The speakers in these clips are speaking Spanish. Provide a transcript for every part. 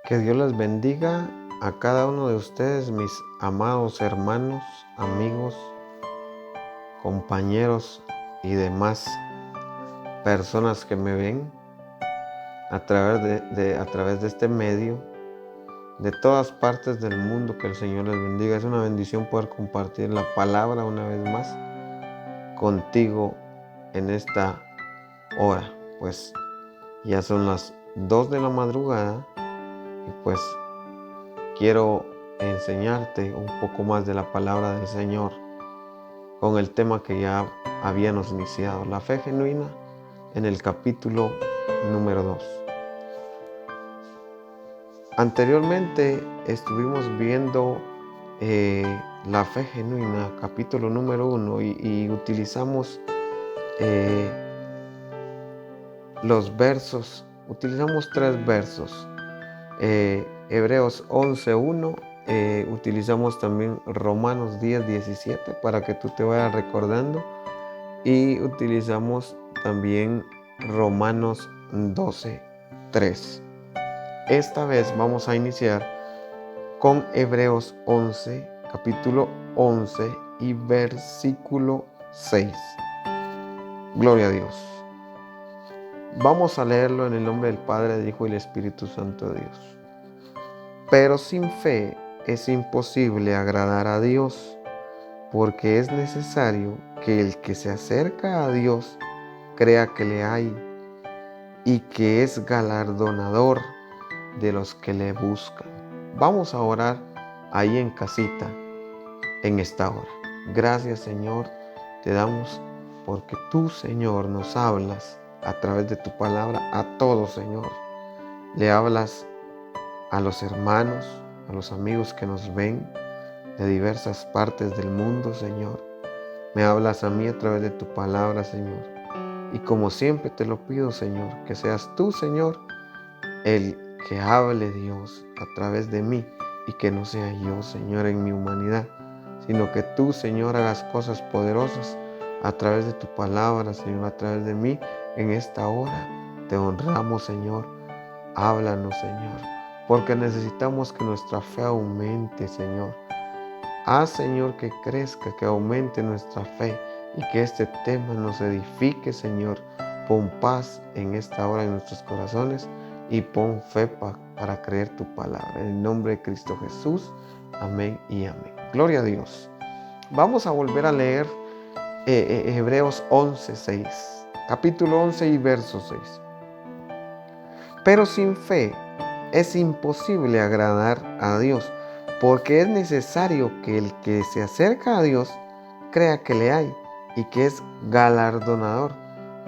Que Dios les bendiga a cada uno de ustedes, mis amados hermanos, amigos, compañeros y demás personas que me ven a través de este medio, de todas partes del mundo. Que el Señor les bendiga. Es una bendición poder compartir la palabra una vez más contigo en esta hora. Pues ya son las 2 de la madrugada y pues quiero enseñarte un poco más de la palabra del Señor con el tema que ya habíamos iniciado, la fe genuina, en el capítulo número 2. Anteriormente estuvimos viendo la fe genuina, capítulo número 1, y utilizamos los versos, utilizamos 3 versos. Hebreos 11:1, utilizamos también Romanos 10:17 para que tú te vayas recordando, y utilizamos también Romanos 12:3. Esta vez vamos a iniciar con Hebreos 11, capítulo 11 y versículo 6. Gloria a Dios. Vamos a leerlo en el nombre del Padre, del Hijo y del Espíritu Santo de Dios. Pero sin fe es imposible agradar a Dios, porque es necesario que el que se acerca a Dios crea que le hay y que es galardonador de los que le buscan. Vamos a orar ahí en casita en esta hora. Gracias, Señor, te damos porque tú, Señor, nos hablas a través de tu palabra a todos, Señor. Le hablas a los hermanos, a los amigos que nos ven de diversas partes del mundo, Señor. Me hablas a mí a través de tu palabra, Señor. Y como siempre te lo pido, Señor, que seas tú, Señor, el que hable, Dios, a través de mí, y que no sea yo, Señor, en mi humanidad, sino que tú, Señor, hagas cosas poderosas a través de tu palabra, Señor, a través de mí en esta hora. Te honramos, Señor. Háblanos, Señor, porque necesitamos que nuestra fe aumente, Señor. Haz, Señor, que crezca, que aumente nuestra fe y que este tema nos edifique, Señor. Pon paz en esta hora en nuestros corazones y pon fe para creer tu palabra. En el nombre de Cristo Jesús. Amén y amén. Gloria a Dios. Vamos a volver a leer Hebreos 11:6. Capítulo 11 y verso 6. Pero sin fe es imposible agradar a Dios, porque es necesario que el que se acerca a Dios crea que le hay y que es galardonador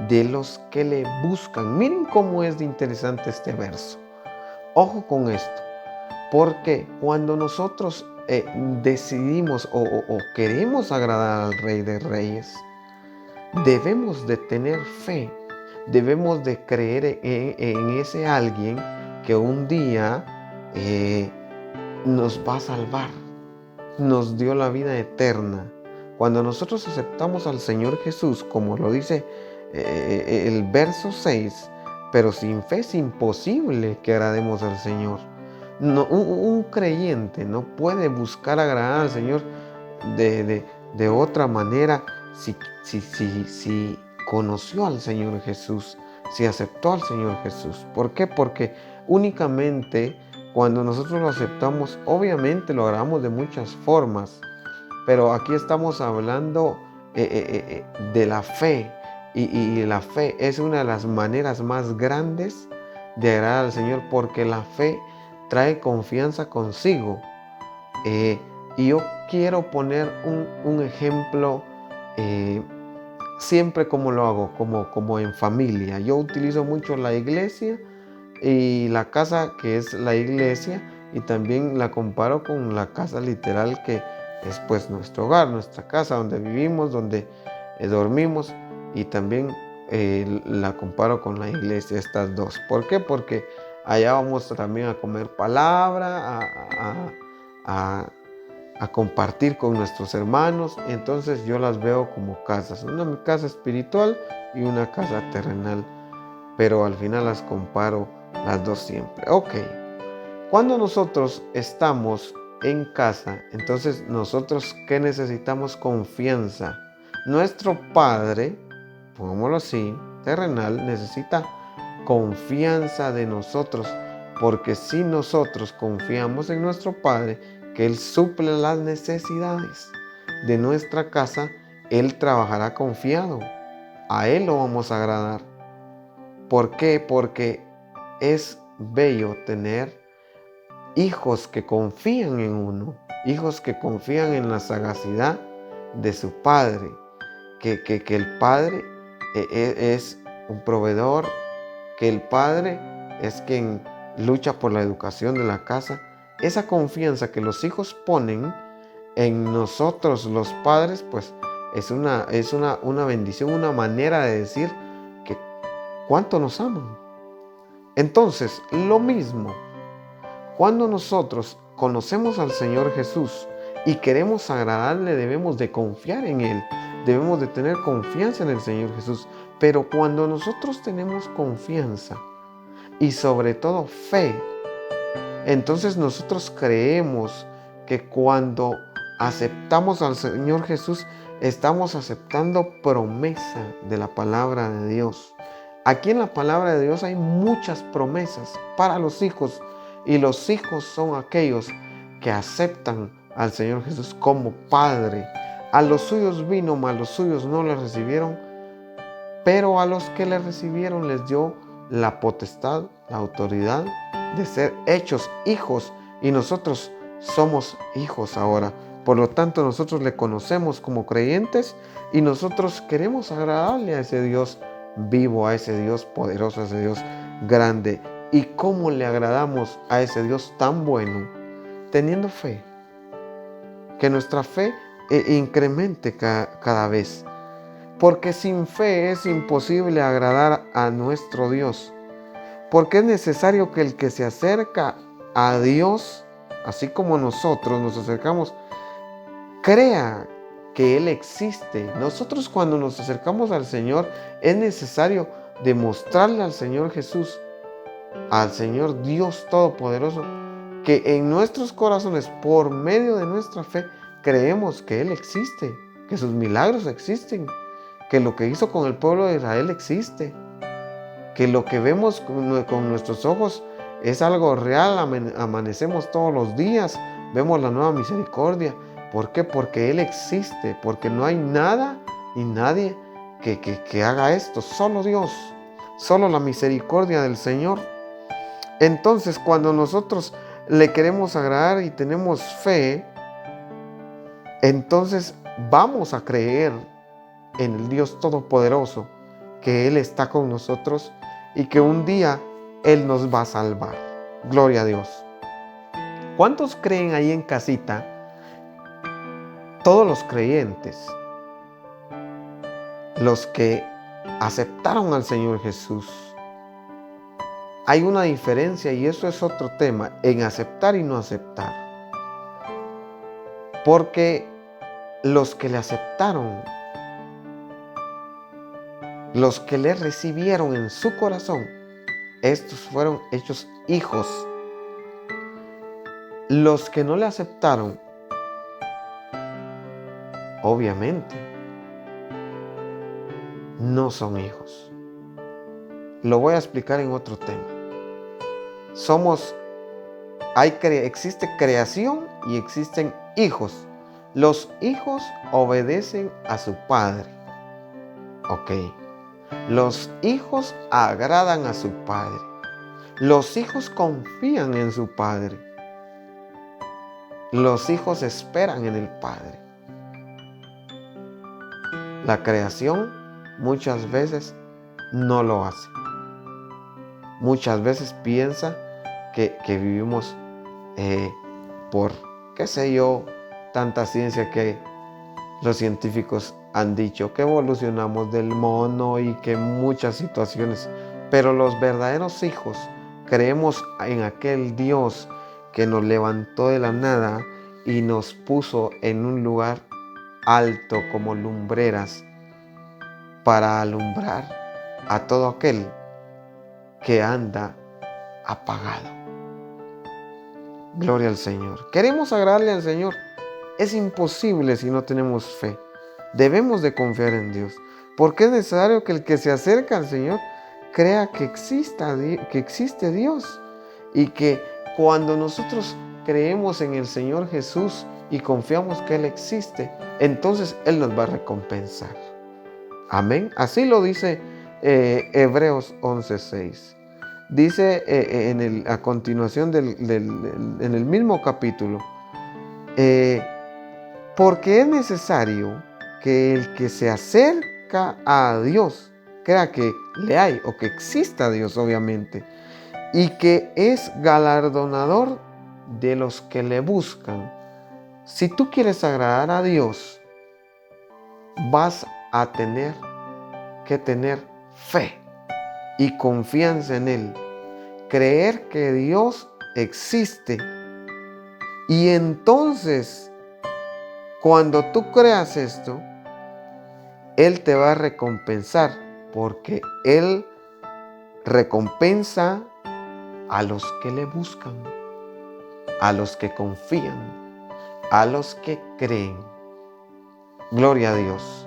de los que le buscan. Miren cómo es de interesante este verso. Ojo con esto, porque cuando nosotros decidimos o queremos agradar al Rey de Reyes, debemos de tener fe, debemos de creer en ese alguien que un día nos va a salvar, nos dio la vida eterna. Cuando nosotros aceptamos al Señor Jesús, como lo dice el verso 6, pero sin fe es imposible que agrademos al Señor. No, un creyente no puede buscar agradar al Señor de otra manera si conoció al Señor Jesús, si aceptó al Señor Jesús. ¿Por qué? Porque únicamente cuando nosotros lo aceptamos, obviamente lo agradamos de muchas formas, pero aquí estamos hablando de la fe, y la fe es una de las maneras más grandes de agradar al Señor, porque la fe trae confianza consigo. Y yo quiero poner un ejemplo siempre como lo hago, como en familia. Yo utilizo mucho la iglesia y la casa, que es la iglesia, y también la comparo con la casa literal, que es pues nuestro hogar, nuestra casa donde vivimos, donde dormimos, y también la comparo con la iglesia, estas dos. ¿Por qué? Porque allá vamos también a comer palabra, a compartir con nuestros hermanos. Entonces yo las veo como casas, una casa espiritual y una casa terrenal, pero al final las comparo las dos siempre. Ok, Cuando nosotros estamos en casa, entonces nosotros, ¿qué necesitamos? Confianza. Nuestro Padre, pongámoslo así, terrenal, necesita confianza de nosotros, porque si nosotros confiamos en nuestro Padre, que Él suple las necesidades de nuestra casa, Él trabajará confiado. A Él lo vamos a agradar. ¿Por qué? Porque es bello tener hijos que confían en uno, hijos que confían en la sagacidad de su padre, que el padre es un proveedor, que el padre es quien lucha por la educación de la casa. Esa confianza que los hijos ponen en nosotros los padres, pues es una bendición, una manera de decir que cuánto nos aman. Entonces, lo mismo, cuando nosotros conocemos al Señor Jesús y queremos agradarle, debemos de confiar en Él, debemos de tener confianza en el Señor Jesús. Pero cuando nosotros tenemos confianza y sobre todo fe, entonces nosotros creemos que cuando aceptamos al Señor Jesús, estamos aceptando promesa de la palabra de Dios. Aquí en la palabra de Dios hay muchas promesas para los hijos, y los hijos son aquellos que aceptan al Señor Jesús como Padre. A los suyos vino, mas los suyos no le recibieron, pero a los que le recibieron les dio la potestad, la autoridad de ser hechos hijos, y nosotros somos hijos ahora. Por lo tanto, nosotros le conocemos como creyentes y nosotros queremos agradarle a ese Dios vivo, a ese Dios poderoso, a ese Dios grande. ¿Y cómo le agradamos a ese Dios tan bueno? Teniendo fe. Que nuestra fe incremente cada vez. Porque sin fe es imposible agradar a nuestro Dios. Porque es necesario que el que se acerca a Dios, así como nosotros nos acercamos, crea que Él existe. Nosotros cuando nos acercamos al Señor, es necesario demostrarle al Señor Jesús, al Señor Dios Todopoderoso, que en nuestros corazones, por medio de nuestra fe, creemos que Él existe, que sus milagros existen, que lo que hizo con el pueblo de Israel existe, que lo que vemos con nuestros ojos es algo real. Amanecemos todos los días, vemos la nueva misericordia. ¿Por qué? Porque Él existe, porque no hay nada ni nadie que haga esto, solo Dios, solo la misericordia del Señor. Entonces, cuando nosotros le queremos agradar y tenemos fe, entonces vamos a creer en el Dios Todopoderoso, que Él está con nosotros y que un día Él nos va a salvar. Gloria a Dios. ¿Cuántos creen ahí en casita? Todos los creyentes, los que aceptaron al Señor Jesús. Hay una diferencia, y eso es otro tema, en aceptar y no aceptar. Porque los que le aceptaron, los que le recibieron en su corazón, estos fueron hechos hijos. Los que no le aceptaron, obviamente, no son hijos. Lo voy a explicar en otro tema. Existe creación y existen hijos. Los hijos obedecen a su padre. Ok. Los hijos agradan a su padre. Los hijos confían en su padre. Los hijos esperan en el padre. La creación muchas veces no lo hace. Muchas veces piensa que vivimos por, qué sé yo, tanta ciencia que los científicos han dicho que evolucionamos del mono y que muchas situaciones. Pero los verdaderos hijos creemos en aquel Dios que nos levantó de la nada y nos puso en un lugar alto como lumbreras para alumbrar a todo aquel que anda apagado. Gloria al Señor. Queremos agradarle al Señor. Es imposible si no tenemos fe. Debemos de confiar en Dios, porque es necesario que el que se acerca al Señor crea que existe Dios, y que cuando nosotros creemos en el Señor Jesús y confiamos que Él existe, entonces Él nos va a recompensar. Amén. Así lo dice Hebreos 11:6. Dice a continuación en el mismo capítulo, porque es necesario que el que se acerca a Dios crea que le hay, o que exista Dios, obviamente, y que es galardonador de los que le buscan. Si tú quieres agradar a Dios, vas a tener que tener fe y confianza en Él, creer que Dios existe. Y entonces, cuando tú creas esto, Él te va a recompensar, porque Él recompensa a los que le buscan, a los que confían, a los que creen. Gloria a Dios.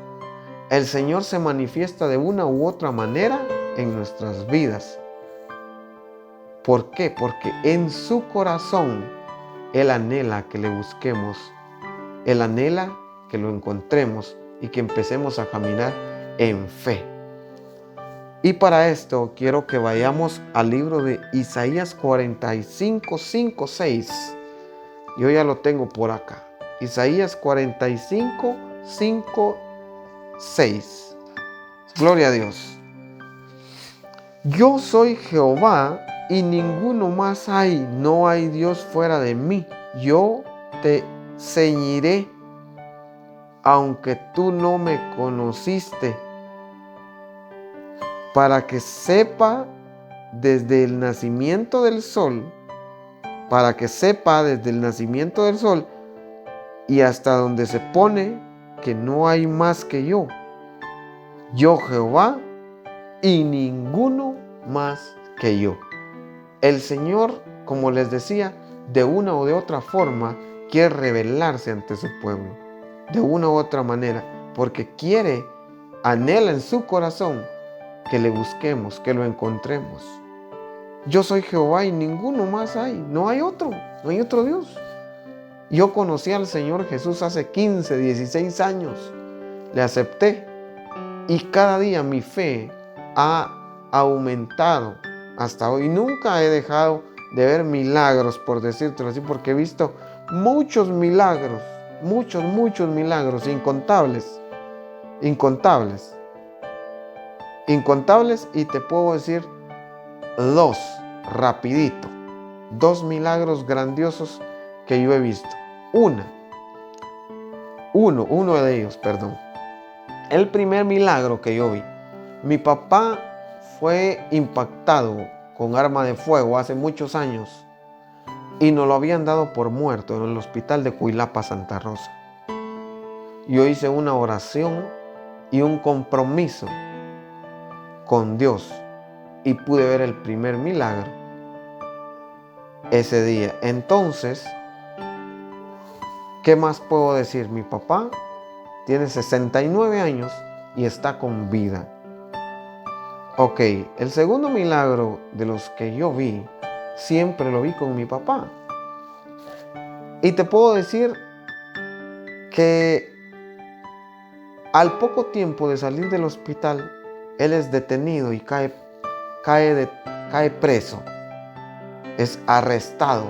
El Señor se manifiesta de una u otra manera en nuestras vidas. ¿Por qué? Porque en su corazón Él anhela que le busquemos. Él anhela que lo encontremos y que empecemos a caminar en fe. Y para esto quiero que vayamos al libro de Isaías 45, 5, 6. Yo ya lo tengo por acá. Isaías 45, 5, 6. Gloria a Dios. Yo soy Jehová y ninguno más hay. No hay Dios fuera de mí. Yo te ceñiré, aunque tú no me conociste, para que sepa desde el nacimiento del sol, y hasta donde se pone, que no hay más que yo. Yo Jehová y ninguno más que yo. El Señor, como les decía, de una o de otra forma quiere revelarse ante su pueblo, de una u otra manera, porque anhela en su corazón que le busquemos, que lo encontremos. Yo soy Jehová y ninguno más hay. No hay otro Dios. Yo conocí al Señor Jesús hace 15, 16 años. Le acepté y cada día mi fe ha aumentado hasta hoy. Nunca he dejado de ver milagros, por decírtelo así, porque he visto muchos milagros, muchos milagros, incontables, y te puedo decir dos milagros grandiosos que yo he visto. Uno de ellos. El primer milagro que yo vi, mi papá fue impactado con arma de fuego hace muchos años y nos lo habían dado por muerto en el hospital de Cuilapa, Santa Rosa. Yo hice una oración y un compromiso con Dios y pude ver el primer milagro ese día. Entonces, ¿qué más puedo decir? Mi papá tiene 69 años y está con vida. Ok, el segundo milagro de los que yo vi, siempre lo vi con mi papá. Y te puedo decir que al poco tiempo de salir del hospital, él es detenido y cae preso. Es arrestado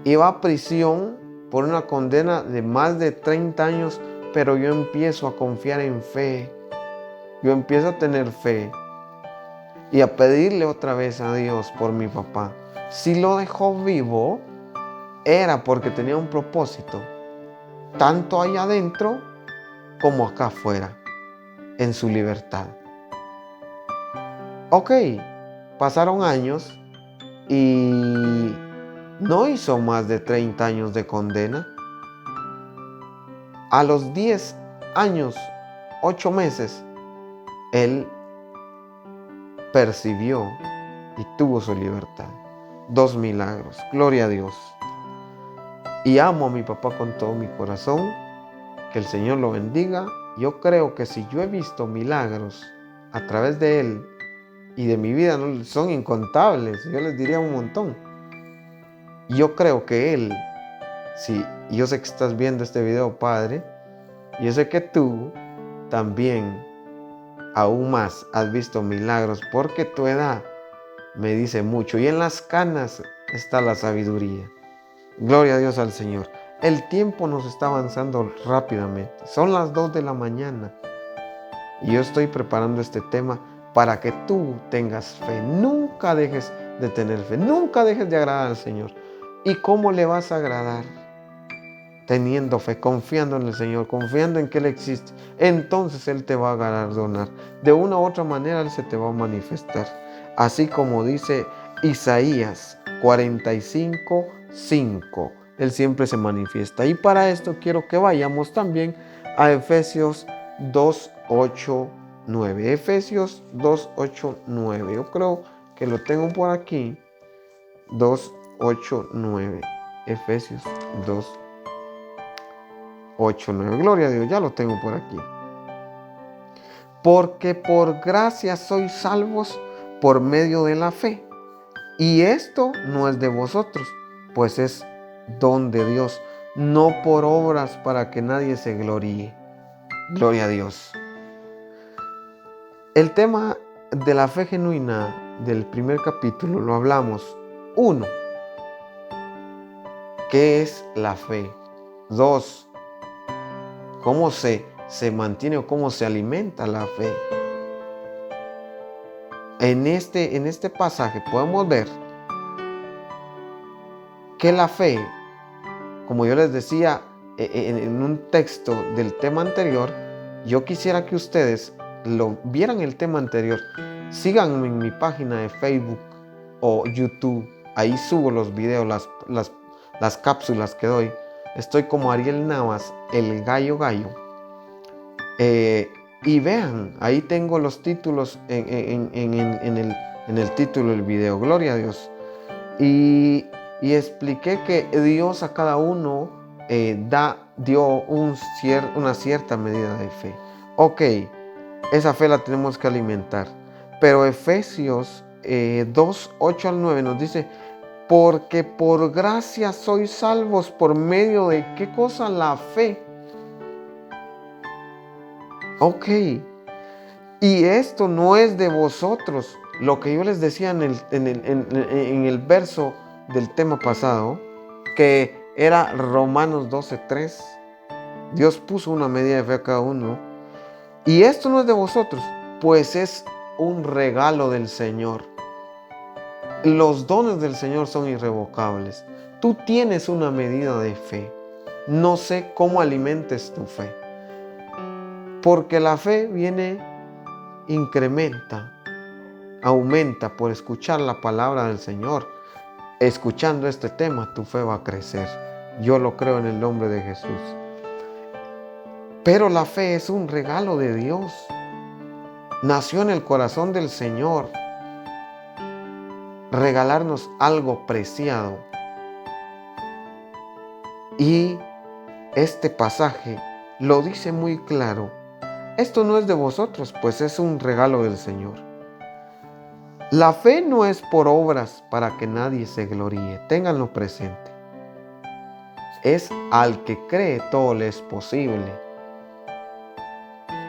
y va a prisión por una condena de más de 30 años, pero yo empiezo a confiar en fe. Yo empiezo a tener fe y a pedirle otra vez a Dios por mi papá. Si lo dejó vivo, era porque tenía un propósito, tanto allá adentro como acá afuera, en su libertad. Ok, pasaron años y no hizo más de 30 años de condena. A los 10 años, 8 meses, él percibió y tuvo su libertad. 2 milagros. Gloria a Dios. y amo a mi papá con todo mi corazón. Que el Señor lo bendiga. Yo creo que si yo he visto milagros a través de él y de mi vida, no son incontables, yo les diría un montón. Yo creo que él, si yo sé que estás viendo este video, Padre, yo sé que tú también aún más has visto milagros, porque tu edad me dice mucho y en las canas está la sabiduría. Gloria a Dios al Señor. El tiempo nos está avanzando rápidamente. Son las 2 de la mañana. Y yo estoy preparando este tema para que tú tengas fe. Nunca dejes de tener fe. Nunca dejes de agradar al Señor. ¿Y cómo le vas a agradar? Teniendo fe, confiando en el Señor, confiando en que Él existe. Entonces Él te va a galardonar. De una u otra manera Él se te va a manifestar. Así como dice Isaías 45:5. Él siempre se manifiesta. Y para esto quiero que vayamos también a Efesios 2:8-9. Efesios 2:8-9. Yo creo que lo tengo por aquí. 2:8-9. Efesios 2:8-9. Gloria a Dios, ya lo tengo por aquí. Porque por gracia sois salvos por medio de la fe. Y esto no es de vosotros, pues es don de Dios, no por obras para que nadie se gloríe. Gloria a Dios. El tema de la fe genuina del primer capítulo lo hablamos. 1. ¿Qué es la fe? 2. ¿Cómo se mantiene o cómo se alimenta la fe? En este pasaje podemos ver que la fe, como yo les decía en un texto del tema anterior, yo quisiera que ustedes lo vieran el tema anterior. Síganme en mi página de Facebook o YouTube. Ahí subo los videos, las cápsulas que doy. Estoy como Ariel Navas, el gallo. Y vean, ahí tengo los títulos en el título del video. Gloria a Dios. Y expliqué que Dios a cada uno dio una cierta medida de fe. Ok, esa fe la tenemos que alimentar. Pero Efesios 2:8-9 nos dice, porque por gracia sois salvos por medio de ¿qué cosa? La fe. Ok, y esto no es de vosotros. Lo que yo les decía en el verso del tema pasado, que era Romanos 12:3. Dios puso una medida de fe a cada uno. Y esto no es de vosotros, pues es un regalo del Señor. Los dones del Señor son irrevocables. Tú tienes una medida de fe. No sé cómo alimentes tu fe. Porque la fe incrementa, aumenta por escuchar la palabra del Señor. Escuchando este tema, tu fe va a crecer. Yo lo creo en el nombre de Jesús. Pero la fe es un regalo de Dios. Nació en el corazón del Señor. Regalarnos algo preciado. Y este pasaje lo dice muy claro. Esto no es de vosotros, pues es un regalo del Señor. La fe no es por obras para que nadie se gloríe. Ténganlo presente. Es al que cree todo le es posible.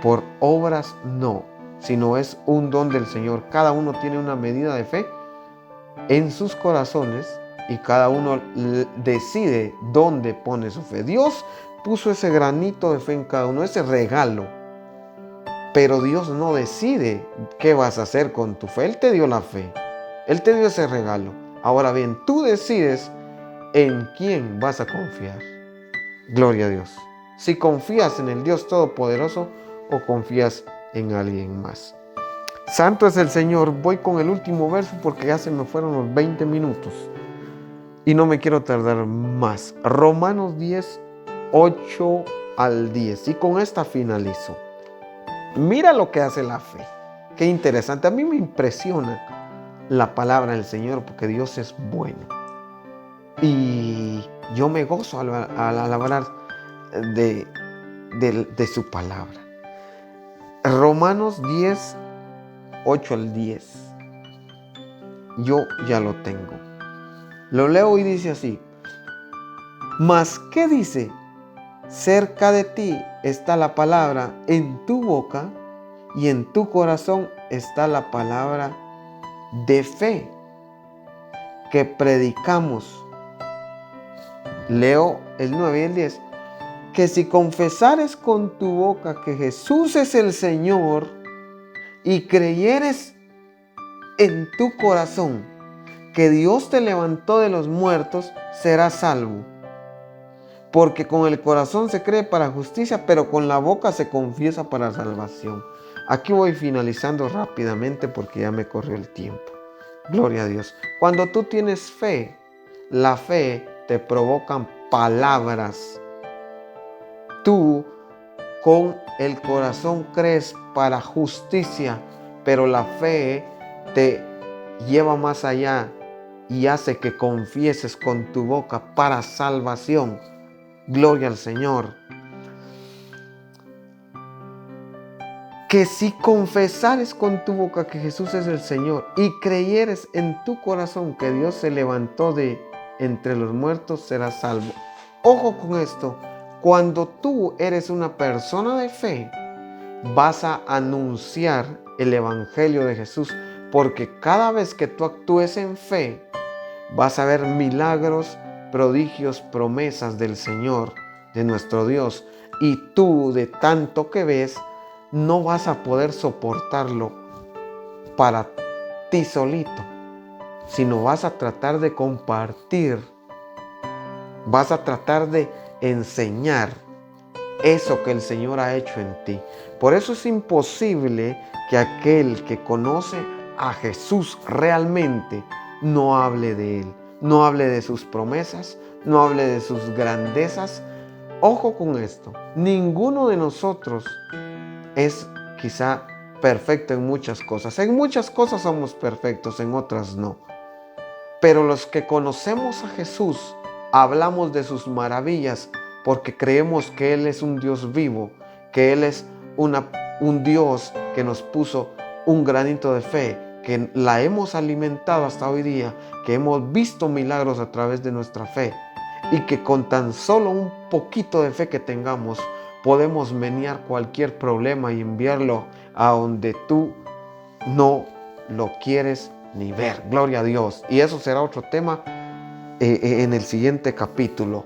Por obras no, sino es un don del Señor. Cada uno tiene una medida de fe en sus corazones y cada uno decide dónde pone su fe. Dios puso ese granito de fe en cada uno, ese regalo. Pero Dios no decide qué vas a hacer con tu fe. Él te dio la fe. Él te dio ese regalo. Ahora bien, tú decides en quién vas a confiar. Gloria a Dios. Si confías en el Dios Todopoderoso o confías en alguien más. Santo es el Señor. Voy con el último verso porque ya se me fueron los 20 minutos. Y no me quiero tardar más. Romanos 10:8-10. Y con esta finalizo. Mira lo que hace la fe. Qué interesante. A mí me impresiona la palabra del Señor porque Dios es bueno. Y Yo me gozo al alabar de su palabra. Romanos 10, 8 al 10. Yo ya lo tengo. Lo leo y dice así. Mas, ¿qué dice? Cerca de ti está la palabra en tu boca y en tu corazón está la palabra de fe que predicamos. Leo el 9 y el 10. Que si confesares con tu boca que Jesús es el Señor y creyeres en tu corazón que Dios te levantó de los muertos, serás salvo. Porque con el corazón se cree para justicia, pero con la boca se confiesa para salvación. Aquí voy finalizando rápidamente porque ya me corrió el tiempo. Gloria a Dios. Cuando tú tienes fe, la fe te provoca palabras. Tú con el corazón crees para justicia, pero la fe te lleva más allá y hace que confieses con tu boca para salvación. Gloria al Señor. Que si confesares con tu boca que Jesús es el Señor y creyeres en tu corazón que Dios se levantó de entre los muertos, serás salvo. Ojo con esto. Cuando tú eres una persona de fe, vas a anunciar el Evangelio de Jesús, porque cada vez que tú actúes en fe, vas a ver milagros, prodigios, promesas del Señor, de nuestro Dios. Y tú, de tanto que ves, no vas a poder soportarlo para ti solito, sino vas a tratar de compartir, vas a tratar de enseñar eso que el Señor ha hecho en ti. Por eso es imposible que aquel que conoce a Jesús realmente no hable de Él, no hable de sus promesas, no hable de sus grandezas. Ojo con esto, ninguno de nosotros es quizá perfecto en muchas cosas. En muchas cosas somos perfectos, en otras no. Pero los que conocemos a Jesús, hablamos de sus maravillas porque creemos que Él es un Dios vivo, que Él es un Dios que nos puso un granito de fe, que la hemos alimentado hasta hoy día, que hemos visto milagros a través de nuestra fe y que con tan solo un poquito de fe que tengamos podemos menear cualquier problema y enviarlo a donde tú no lo quieres ni ver. Gloria a Dios. Y eso será otro tema en el siguiente capítulo.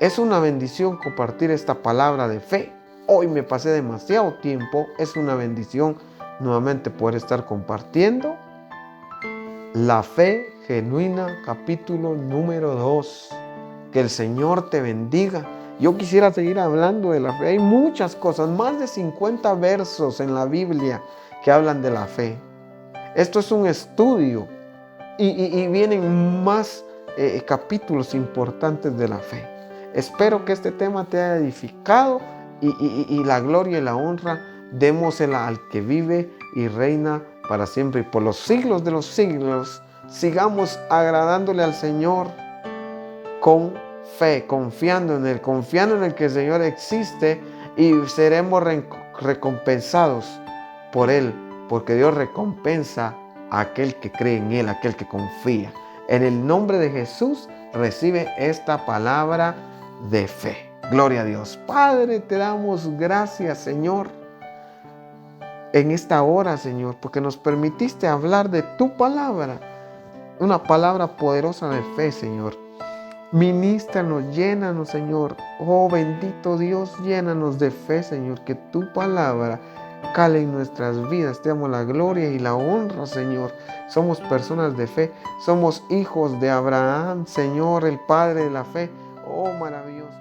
Es una bendición compartir esta palabra de fe. Hoy me pasé demasiado tiempo. Es una bendición nuevamente poder estar compartiendo la fe genuina, capítulo número 2. Que el Señor te bendiga. Yo quisiera seguir hablando de la fe. Hay muchas cosas, más de 50 versos en la Biblia que hablan de la fe. Esto es un estudio y vienen más capítulos importantes de la fe. Espero que este tema te haya edificado y la gloria y la honra démosela al que vive y reina para siempre y por los siglos de los siglos. Sigamos agradándole al Señor con fe, confiando en el que el Señor existe y seremos recompensados por Él, porque Dios recompensa a aquel que cree en Él, aquel que confía. En el nombre de Jesús recibe esta palabra de fe. Gloria a Dios. Padre, te damos gracias, Señor, en esta hora, Señor, porque nos permitiste hablar de tu palabra, una palabra poderosa de fe, Señor. Ministranos, llénanos, Señor. Oh, bendito Dios, llénanos de fe, Señor, que tu palabra cale en nuestras vidas. Te damos la gloria y la honra, Señor. Somos personas de fe, somos hijos de Abraham, Señor, el Padre de la fe. Oh, maravilloso.